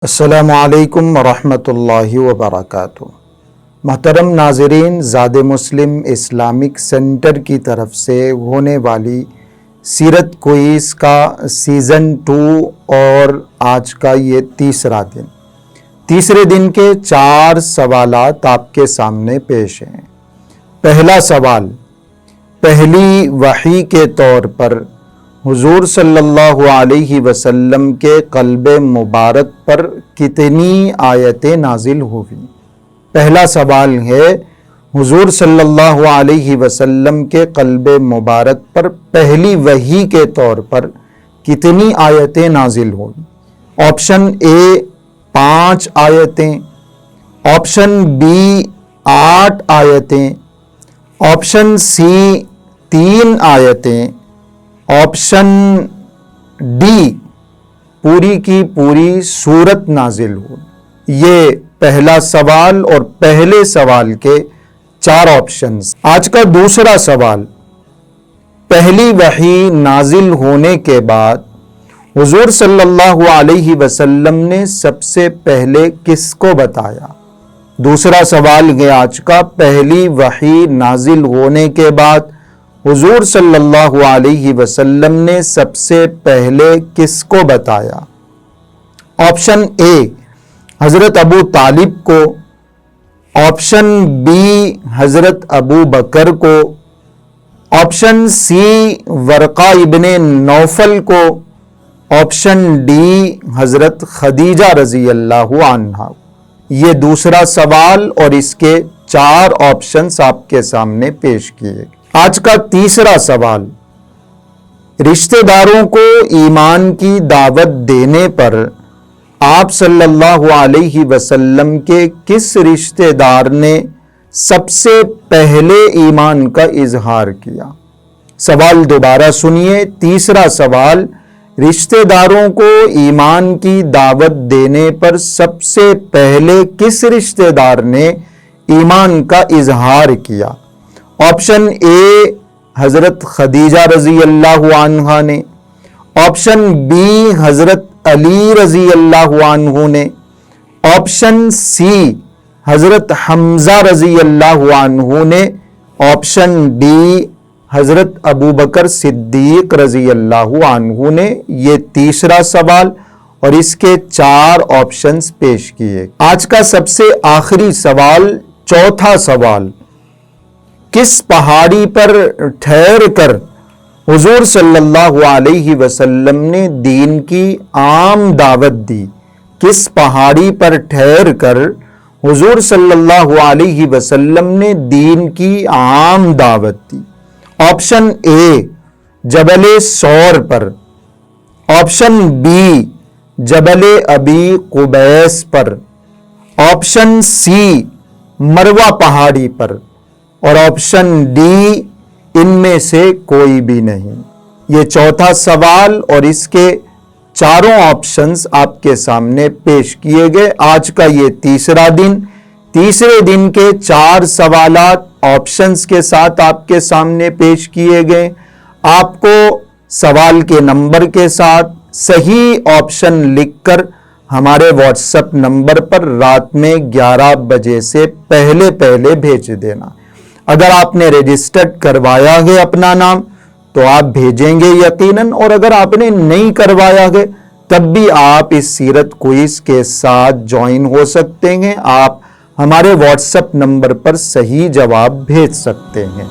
السلام علیکم ورحمۃ اللہ وبرکاتہ۔ محترم ناظرین، زاد مسلم اسلامک سینٹر کی طرف سے ہونے والی سیرت کوئز کا سیزن 2 اور آج کا یہ تیسرے دن کے 4 سوالات آپ کے سامنے پیش ہیں۔ پہلا سوال، پہلی وحی کے طور پر حضور صلی اللہ علیہ وسلم کے قلب مبارک پر کتنی آیتیں نازل ہوئیں؟ پہلا سوال ہے، حضور صلی اللہ علیہ وسلم کے قلب مبارک پر پہلی وحی کے طور پر کتنی آیتیں نازل ہوئیں؟ آپشن اے 5 آیتیں، آپشن بی 8 آیتیں، آپشن سی 3 آیتیں، آپشن ڈی پوری کی پوری سورت نازل ہو۔ یہ پہلا سوال اور پہلے سوال کے 4 آپشنز۔ آج کا دوسرا سوال، پہلی وحی نازل ہونے کے بعد حضور صلی اللہ علیہ وسلم نے سب سے پہلے کس کو بتایا؟ دوسرا سوال ہے آج کا، پہلی وحی نازل ہونے کے بعد حضور صلی اللہ علیہ وسلم نے سب سے پہلے کس کو بتایا؟ آپشن اے حضرت ابو طالب کو، آپشن بی حضرت ابو بکر کو، آپشن سی ورقہ ابن نوفل کو، آپشن ڈی حضرت خدیجہ رضی اللہ عنہا۔ یہ دوسرا سوال اور اس کے 4 آپشنز آپ کے سامنے پیش کیے گئے۔ آج کا تیسرا سوال، رشتہ داروں کو ایمان کی دعوت دینے پر آپ صلی اللہ علیہ وسلم کے کس رشتہ دار نے سب سے پہلے ایمان کا اظہار کیا؟ سوال دوبارہ سنیے۔ تیسرا سوال، رشتہ داروں کو ایمان کی دعوت دینے پر سب سے پہلے کس رشتہ دار نے ایمان کا اظہار کیا؟ آپشن اے حضرت خدیجہ رضی اللہ عنہا نے، آپشن بی حضرت علی رضی اللہ عنہ نے، آپشن سی حضرت حمزہ رضی اللہ عنہ نے، آپشن ڈی حضرت ابو بکر صدیق رضی اللہ عنہ نے۔ یہ تیسرا سوال اور اس کے 4 آپشنز پیش کیے۔ آج کا سب سے آخری سوال، چوتھا سوال، کس پہاڑی پر ٹھہر کر حضور صلی اللہ علیہ وسلم نے دین کی عام دعوت دی؟ کس پہاڑی پر ٹھہر کر حضور صلی اللہ علیہ وسلم نے دین کی عام دعوت دی؟ آپشن اے جبل سور پر، آپشن بی جبل ابی قبیس پر، آپشن سی مروہ پہاڑی پر، اور آپشن ڈی ان میں سے کوئی بھی نہیں۔ یہ چوتھا سوال اور اس کے 4 آپشنز آپ کے سامنے پیش کیے گئے۔ آج کا یہ تیسرے دن کے 4 سوالات آپشنز کے ساتھ آپ کے سامنے پیش کیے گئے۔ آپ کو سوال کے نمبر کے ساتھ صحیح آپشن لکھ کر ہمارے واٹس ایپ نمبر پر رات میں 11 بجے سے پہلے بھیج دینا۔ اگر آپ نے رجسٹرڈ کروایا ہے اپنا نام تو آپ بھیجیں گے یقیناً، اور اگر آپ نے نہیں کروایا ہے تب بھی آپ اس سیرت کوئز کے ساتھ جوائن ہو سکتے ہیں۔ آپ ہمارے واٹس ایپ نمبر پر صحیح جواب بھیج سکتے ہیں۔